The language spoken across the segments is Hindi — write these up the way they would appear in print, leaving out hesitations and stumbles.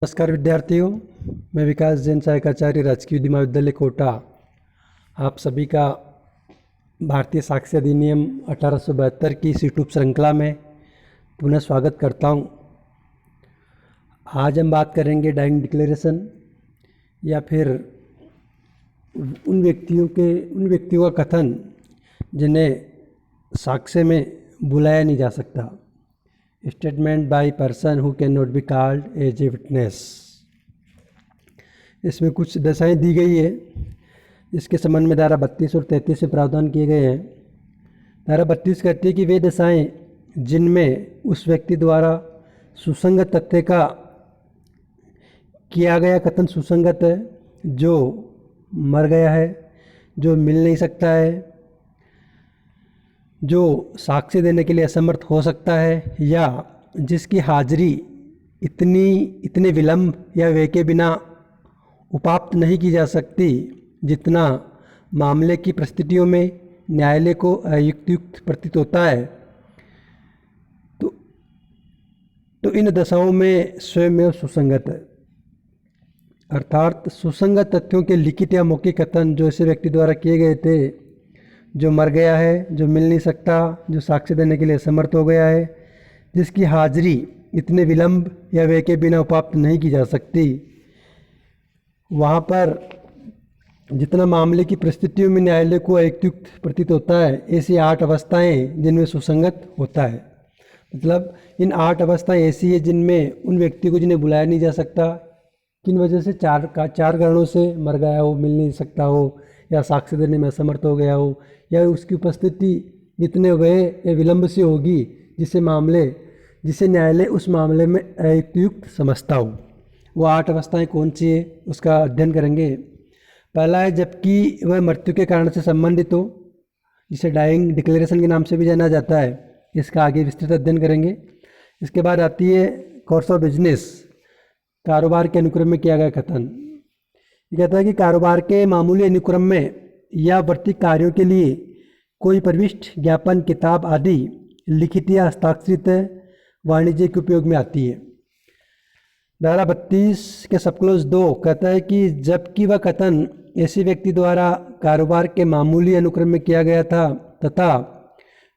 नमस्कार विद्यार्थियों, मैं विकास जैन सहायकाचार्य राजकीय विधि महाविद्यालय कोटा आप सभी का भारतीय साक्ष्य अधिनियम 1872 की इस यूट्यूब श्रृंखला में पुनः स्वागत करता हूं। आज हम बात करेंगे डाइंग डिक्लेरेशन या फिर उन व्यक्तियों का कथन जिन्हें साक्ष्य में बुलाया नहीं जा सकता। Statement by person who can not be called as a witness. इसमें कुछ दशाएं दी गई है। इसके संबंध में धारा 32 और 33 से प्रावधान किए गए हैं। धारा 32 कहती है कि वे दशाएं जिनमें उस व्यक्ति द्वारा सुसंगत तथ्य का किया गया कथन सुसंगत है, जो मर गया है, जो मिल नहीं सकता है, जो साक्ष्य देने के लिए असमर्थ हो सकता है, या जिसकी हाजिरी इतने विलंब या व्यय के बिना उपाप्त नहीं की जा सकती जितना मामले की परिस्थितियों में न्यायालय को अयुक्त प्रतीत होता है, तो इन दशाओं में स्वयं सुसंगत है। अर्थात सुसंगत तथ्यों के लिखित या मौखिक कथन जो ऐसे व्यक्ति द्वारा किए गए थे, जो मर गया है, जो मिल नहीं सकता, जो साक्ष्य देने के लिए असमर्थ हो गया है, जिसकी हाजिरी इतने विलंब या व्यय के बिना उपाप्त नहीं की जा सकती, वहाँ पर जितना मामले की परिस्थितियों में न्यायालय को अयुक्त प्रतीत होता है, ऐसी 8 अवस्थाएं जिनमें सुसंगत होता है। मतलब इन 8 अवस्थाएं ऐसी है जिनमें उन व्यक्ति को जिन्हें बुलाया नहीं जा सकता, किन वजह से, चार कारणों से, मर गया हो, मिल नहीं सकता हो, या साक्ष्य देने में असमर्थ हो गया हो, या उसकी उपस्थिति इतने व्यय या विलंब से होगी जिसे न्यायालय उस मामले में अयुक्त समझता हो। वो 8 अवस्थाएं कौन सी है उसका अध्ययन करेंगे। पहला है जबकि वह मृत्यु के कारण से संबंधित हो, जिसे डाइंग डिक्लेरेशन के नाम से भी जाना जाता है। इसका आगे विस्तृत अध्ययन करेंगे। इसके बाद आती है कोर्स ऑफ बिजनेस, कारोबार के अनुक्रम में किया गया कथन। ये कहता है कि कारोबार के मामूली अनुक्रम में या वर्ती कार्यों के लिए कोई प्रविष्ट ज्ञापन, किताब आदि लिखित या हस्ताक्षरित वाणिज्यिक उपयोग में आती है। धारा 32 के सबक्लोज 2 कहता है कि जबकि वह कथन ऐसे व्यक्ति द्वारा कारोबार के मामूली अनुक्रम में किया गया था तथा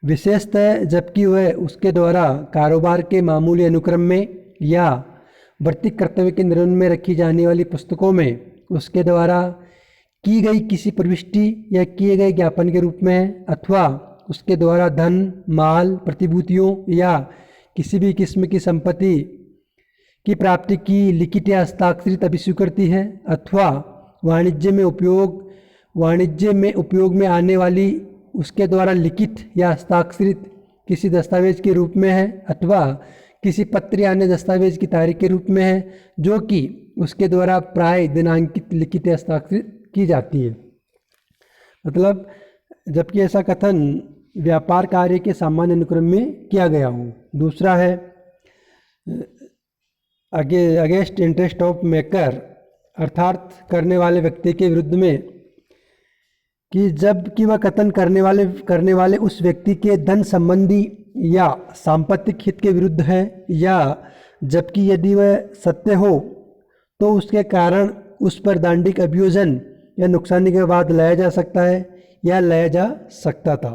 विशेषतः जबकि वह उसके द्वारा कारोबार के मामूली अनुक्रम में या वर्ती कर्तव्य के निर्वहन में रखी जाने वाली पुस्तकों में उसके द्वारा की गई किसी प्रविष्टि या किए गए ज्ञापन के रूप में है, अथवा उसके द्वारा धन, माल, प्रतिभूतियों या किसी भी किस्म की संपत्ति की प्राप्ति की लिखित या हस्ताक्षरित अभिस्वीकृति है, अथवा वाणिज्य में उपयोग में आने वाली उसके द्वारा लिखित या हस्ताक्षरित किसी दस्तावेज के रूप में है, अथवा किसी पत्र या अन्य दस्तावेज की तारीख के रूप में है, जो कि उसके द्वारा प्राय दिनांकित लिखित या हस्ताक्षरित की जाती है। मतलब जबकि ऐसा कथन व्यापार कार्य के सामान्य अनुक्रम में किया गया हो। दूसरा है अगेंस्ट इंटरेस्ट ऑफ मेकर, अर्थात करने वाले व्यक्ति के विरुद्ध में, कि जबकि वह कथन करने वाले उस व्यक्ति के धन संबंधी या सांपत्तिक हित के विरुद्ध है, या जबकि यदि वह सत्य हो तो उसके कारण उस पर दंडिक अभियोजन या नुकसानी के बाद लाया जा सकता है या लाया जा सकता था।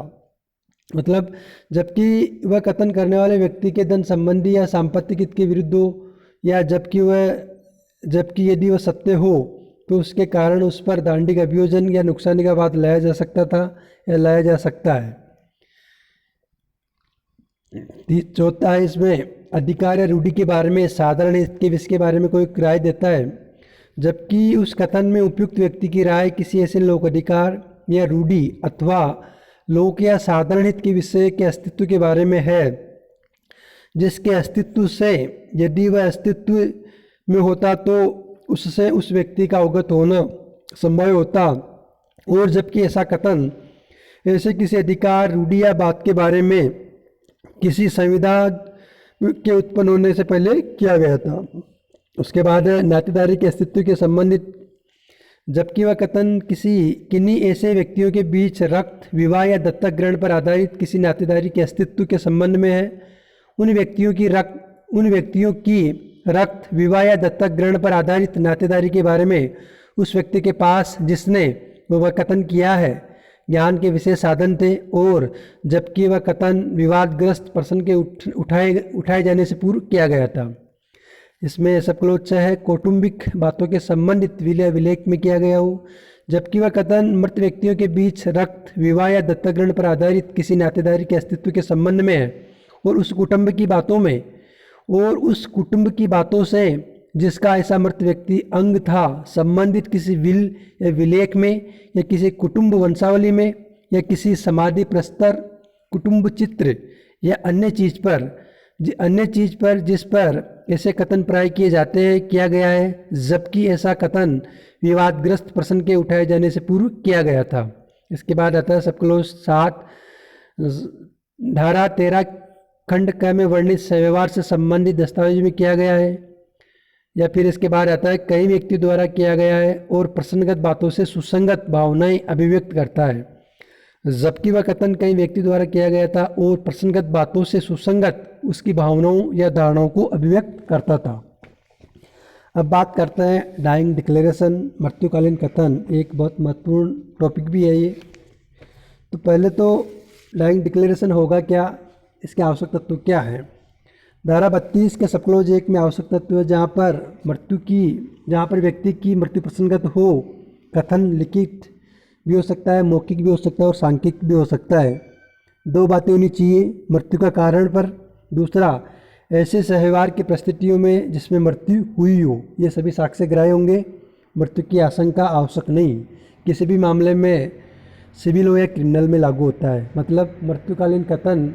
मतलब जबकि वह कथन करने वाले व्यक्ति के धन संबंधी या सांपत्तिक हित के विरुद्ध हो, या जबकि यदि वह सत्य हो तो उसके कारण उस पर दंडिक अभियोजन या नुकसानी का बाद लाया जा सकता था या लाया जा सकता है। चौथा है इसमें अधिकार या रूढ़ी के बारे में, साधारण हित के विषय के बारे में कोई राय देता है, जबकि उस कथन में उपयुक्त व्यक्ति की राय किसी ऐसे लोक अधिकार या रूढ़ी अथवा लोक या साधारण हित के विषय के अस्तित्व के बारे में है, जिसके अस्तित्व से यदि वह अस्तित्व में होता तो उससे उस व्यक्ति का अवगत होना संभव होता, और जबकि ऐसा कथन ऐसे किसी अधिकार, रूढ़ी या बात के बारे में किसी संविदा के उत्पन्न होने से पहले किया गया था। उसके बाद नातेदारी के अस्तित्व के संबंधित, जबकि वह कथन किन्हीं ऐसे व्यक्तियों के बीच रक्त, विवाह या दत्तक ग्रहण पर आधारित किसी नातेदारी के अस्तित्व के संबंध में है, उन व्यक्तियों की रक्त, विवाह या दत्तक ग्रहण पर आधारित नातेदारी के बारे में उस व्यक्ति के पास जिसने वह कथन किया है ज्ञान के विशेष साधन थे, और जबकि वह कथन विवादग्रस्त प्रश्न के उठाए जाने से पूर्व किया गया था। इसमें सबक्लोज है कौटुंबिक बातों के संबंधित विलय विलेख में किया गया हो, जबकि वह कथन मृत व्यक्तियों के बीच रक्त, विवाह या दत्तक ग्रहण पर आधारित किसी नातेदारी के अस्तित्व के संबंध में है, और उस कुटुंब की बातों से जिसका ऐसा मृत व्यक्ति अंग था संबंधित किसी विल या विलेख में या किसी कुटुंब वंशावली में या किसी समाधि प्रस्तर, कुटुंब चित्र या अन्य चीज पर जिस पर ऐसे कथन प्राय किए जाते हैं किया गया है, जबकि ऐसा कथन विवादग्रस्त प्रश्न के उठाए जाने से पूर्व किया गया था। इसके बाद आता है सबक्लोज 7 धारा 13 खंड क में वर्णित व्यवहार से संबंधित दस्तावेज में किया गया है। या फिर इसके बाद आता है कई व्यक्ति द्वारा किया गया है और प्रसंगत बातों से सुसंगत भावनाएं अभिव्यक्त करता है, जबकि वह कथन कई व्यक्ति द्वारा किया गया था और प्रसंगत बातों से सुसंगत उसकी भावनाओं या धारणाओं को अभिव्यक्त करता था। अब बात करते हैं डाइंग डिक्लेरेशन, मृत्युकालीन कथन, एक बहुत महत्वपूर्ण टॉपिक भी है ये। तो पहले तो डाइंग डिक्लेरेशन होगा क्या, इसके आवश्यक तत्व क्या है। धारा 32 के सबक्लोज 1 में आवश्यक तत्व है जहाँ पर व्यक्ति की मृत्यु प्रसंगत हो, कथन लिखित भी हो सकता है, मौखिक भी हो सकता है और सांख्यिक भी हो सकता है। 2 बातें होनी चाहिए मृत्यु का कारण पर, दूसरा ऐसे सहव्यवहार की परिस्थितियों में जिसमें मृत्यु हुई हो, ये सभी साक्ष्य ग्राह्य होंगे। मृत्यु की आशंका आवश्यक नहीं, किसी भी मामले में सिविल हो या क्रिमिनल में लागू होता है। मतलब मृत्युकालीन कथन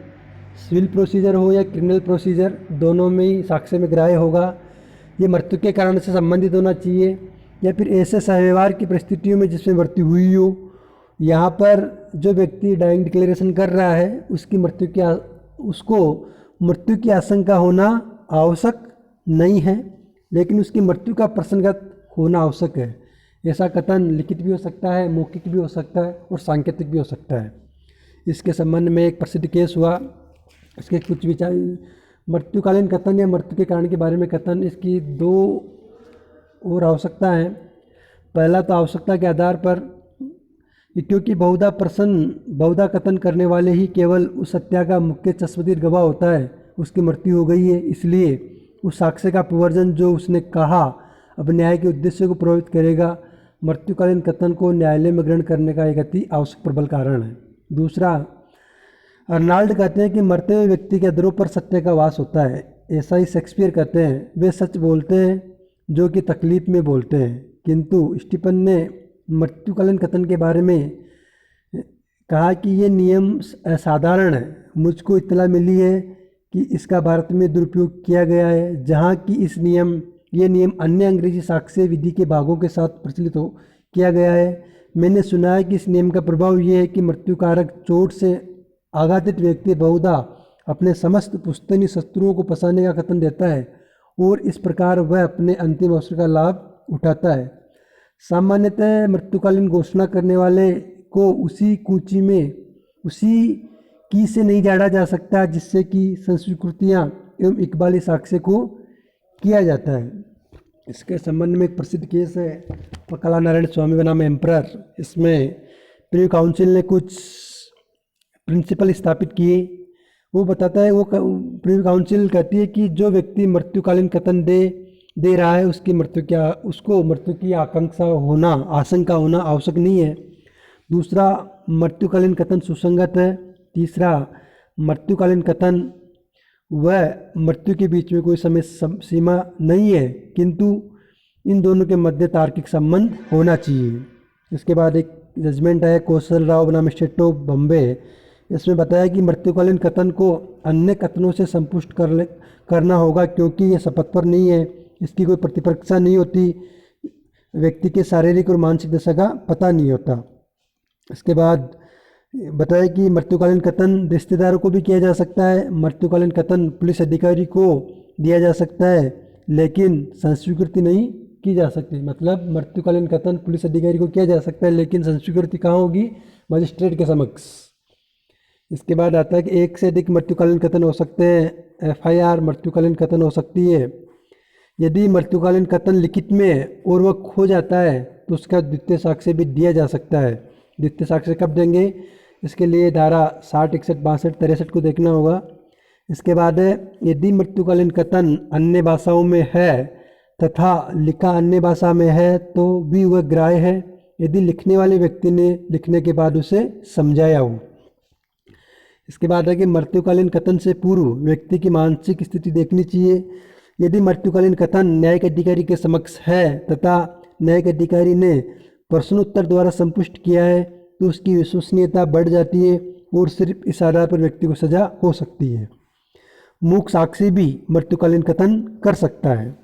सिविल प्रोसीजर हो या क्रिमिनल प्रोसीजर, दोनों में ही साक्ष्य में ग्राह्य होगा। ये मृत्यु के कारण से संबंधित होना चाहिए या फिर ऐसे सहव्यवहार की परिस्थितियों में जिसमें मृत्यु हुई हो। यहाँ पर जो व्यक्ति डाइंग डिक्लेरेशन कर रहा है उसको मृत्यु की आशंका होना आवश्यक नहीं है, लेकिन उसकी मृत्यु का प्रसंगत होना आवश्यक है। ऐसा कथन लिखित भी हो सकता है, मौखिक भी हो सकता है और सांकेतिक भी हो सकता है। इसके संबंध में एक प्रसिद्ध केस हुआ, इसके कुछ विचार मृत्युकालीन कथन या मृत्यु के कारण के बारे में कथन, इसकी 2 और आवश्यकता है। पहला तो आवश्यकता के आधार पर, क्योंकि बहुधा कथन करने वाले ही केवल उस हत्या का मुख्य चश्मदीद गवाह होता है, उसकी मृत्यु हो गई है, इसलिए उस साक्ष्य का प्रवर्जन जो उसने कहा अब न्याय के उद्देश्य को प्रभावित करेगा। मृत्युकालीन कथन को न्यायालय में ग्रहण करने का एक अति आवश्यक प्रबल कारण है। दूसरा, अर्नाल्ड कहते हैं कि मरते हुए व्यक्ति के अधरों पर सत्य का वास होता है। ऐसा ही शेक्सपियर कहते हैं, वे सच बोलते हैं जो कि तकलीफ में बोलते हैं। किंतु स्टीफन ने मृत्युकालीन कथन के बारे में कहा कि ये नियम असाधारण है। मुझको इत्तला मिली है कि इसका भारत में दुरुपयोग किया गया है, जहाँ की ये नियम अन्य अंग्रेजी साक्ष्य विधि के भागों के साथ प्रचलित किया गया है। मैंने सुना है कि इस नियम का प्रभाव ये है कि मृत्युकारक चोट से आघातित व्यक्ति बहुधा अपने समस्त पुश्तैनी शत्रुओं को फंसाने का कथन देता है और इस प्रकार वह अपने अंतिम अवसर का लाभ उठाता है। सामान्यतः मृत्युकालीन घोषणा करने वाले को उसी की से नहीं जाना जा सकता जिससे कि संस्कृतियाँ एवं इकबाली साक्ष्य को किया जाता है। इसके संबंध में एक प्रसिद्ध केस है पकला नारायण स्वामी बनाम एम्परर। इसमें प्रिव्यू काउंसिल ने कुछ प्रिंसिपल स्थापित किए। वो बताता है, वो प्रिव्यू काउंसिल कहती है कि जो व्यक्ति मृत्युकालीन कथन दे रहा है उसको मृत्यु की आशंका होना आवश्यक नहीं है। दूसरा, मृत्युकालीन कथन सुसंगत है। तीसरा, मृत्युकालीन कथन वह मृत्यु के बीच में कोई समय सीमा नहीं है, किंतु इन दोनों के मध्य तार्किक संबंध होना चाहिए। इसके बाद एक जजमेंट है कौशल राव बनाम स्टेट ऑफ बॉम्बे। इसमें बताया कि मृत्युकालीन कथन को अन्य कथनों से संपुष्ट करना होगा क्योंकि यह शपथ पर नहीं है, इसकी कोई प्रतिपक्षा नहीं होती, व्यक्ति के शारीरिक और मानसिक दशा का पता नहीं होता। इसके बाद बताया कि मृत्युकालीन कथन रिश्तेदारों को भी किया जा सकता है, मृत्युकालीन कथन पुलिस अधिकारी को दिया जा सकता है, लेकिन संस्वीकृति नहीं की जा सकती। मतलब मृत्युकालीन कथन पुलिस अधिकारी को किया जा सकता है, लेकिन संस्वीकृति कहाँ होगी? मजिस्ट्रेट के समक्ष। इसके बाद आता है कि एक से अधिक मृत्युकालीन कथन हो सकते हैं। FIR मृत्युकालीन कथन हो सकती है। यदि मृत्युकालीन कथन लिखित में है और वह खो जाता है तो उसका द्वितीय साक्ष्य भी दिया जा सकता है। द्वितीय साक्ष्य कब देंगे, इसके लिए धारा 60, 61, 62, 63 को देखना होगा। इसके बाद है, यदि मृत्युकालीन कथन अन्य भाषाओं में है तथा लिखा अन्य भाषा में है तो भी वह ग्राह्य है यदि लिखने वाले व्यक्ति ने लिखने के बाद उसे समझाया हो। इसके बाद है कि मृत्युकालीन कथन से पूर्व व्यक्ति की मानसिक स्थिति देखनी चाहिए। यदि मृत्युकालीन कथन न्यायिक अधिकारी के समक्ष है तथा न्यायिक अधिकारी ने प्रश्नोत्तर द्वारा संपुष्ट किया है तो उसकी विश्वसनीयता बढ़ जाती है और सिर्फ इस आधार पर व्यक्ति को सजा हो सकती है। मूक साक्षी भी मृत्युकालीन कथन कर सकता है।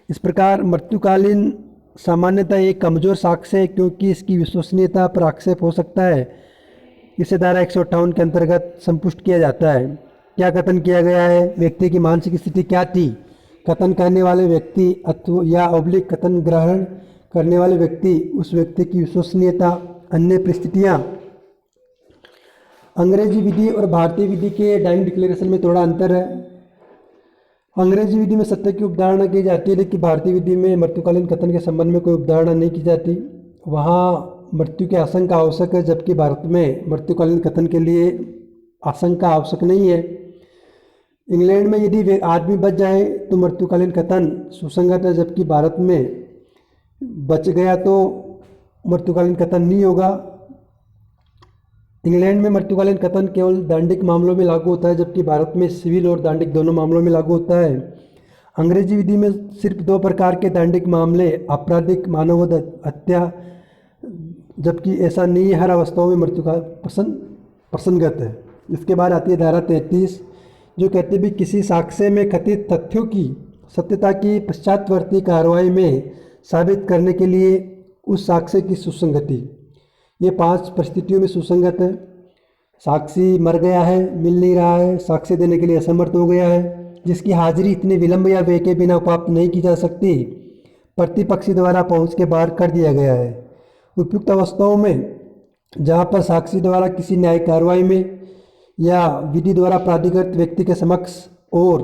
इस प्रकार मृत्युकालीन सामान्यतः एक कमजोर साक्ष्य है क्योंकि इसकी विश्वसनीयता पर आक्षेप हो सकता है। इसे धारा 158 के अंतर्गत संपुष्ट किया जाता है। क्या कथन किया गया है, व्यक्ति की मानसिक स्थिति क्या थी, कथन करने वाले व्यक्ति अथवा या ऑब्लिक कथन ग्रहण करने वाले व्यक्ति, उस व्यक्ति की विश्वसनीयता, अन्य परिस्थितियाँ। अंग्रेजी विधि और भारतीय विधि के डाइंग डिक्लेरेशन में थोड़ा अंतर है। अंग्रेजी विधि में सत्य की उपधारणा की जाती है लेकिन भारतीय विधि में मृत्युकालीन कथन के संबंध में कोई उपधारणा नहीं की जाती। वहाँ मृत्यु की आशंका आवश्यक है जबकि भारत में मृत्युकालीन कथन के लिए आशंका आवश्यक नहीं है। इंग्लैंड में यदि आदमी बच जाए तो मृत्युकालीन कथन सुसंगत है जबकि भारत में बच गया तो मृत्युकालीन कथन नहीं होगा। इंग्लैंड में मृत्युकालीन कथन केवल दंडिक मामलों में लागू होता है जबकि भारत में सिविल और दंडिक दोनों मामलों में लागू होता है। अंग्रेजी विधि में सिर्फ 2 प्रकार के दंडिक मामले, आपराधिक मानववध हत्या, जबकि ऐसा नहीं है, हर अवस्थाओं में मृत्यु का प्रसंगत है। इसके बाद आती है धारा 33 जो कहती है भी किसी साक्ष्य में कथित तथ्यों की सत्यता की पश्चातवर्ती कार्रवाई में साबित करने के लिए उस साक्ष्य की सुसंगति। ये 5 परिस्थितियों में सुसंगत है। साक्षी मर गया है, मिल नहीं रहा है, साक्ष्य देने के लिए असमर्थ हो गया है, जिसकी हाजिरी इतने विलंब या व्यय के बिना उपाप्त नहीं की जा सकती, प्रतिपक्षी द्वारा पहुंच के बाहर कर दिया गया है। उपयुक्त अवस्थाओं में जहाँ पर साक्षी द्वारा किसी न्यायिक कार्रवाई में या विधि द्वारा प्राधिकृत व्यक्ति के समक्ष और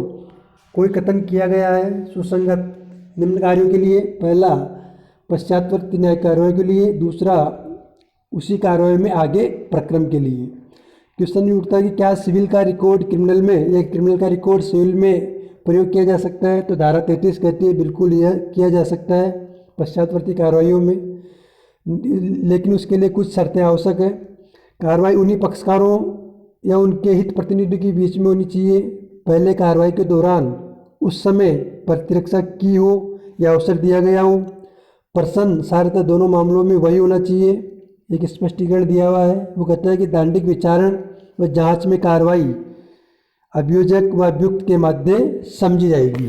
कोई कथन किया गया है सुसंगत निम्न कार्यों के लिए, पहला पश्चातवर्ती न्यायिक कार्रवाई के लिए, दूसरा उसी कार्रवाई में आगे प्रक्रम के लिए। क्वेश्चन ये उठता है कि क्या सिविल का रिकॉर्ड क्रिमिनल में या क्रिमिनल का रिकॉर्ड सिविल में प्रयोग किया जा सकता है, तो धारा 33 कहती है बिल्कुल यह किया जा सकता है पश्चातवर्ती कार्रवाइयों में, लेकिन उसके लिए कुछ शर्तें आवश्यक है। कार्रवाई उन्हीं पक्षकारों या उनके हित प्रतिनिधि के बीच में होनी चाहिए, पहले कार्रवाई के दौरान उस समय प्रतिरक्षा की हो या अवसर दिया गया हो, प्रश्न सार्थक दोनों मामलों में वही होना चाहिए। एक स्पष्टीकरण दिया हुआ है, वो कहता है कि दांडिक विचारण व जांच में कार्रवाई अभियोजक व अभियुक्त के मध्य समझी जाएगी।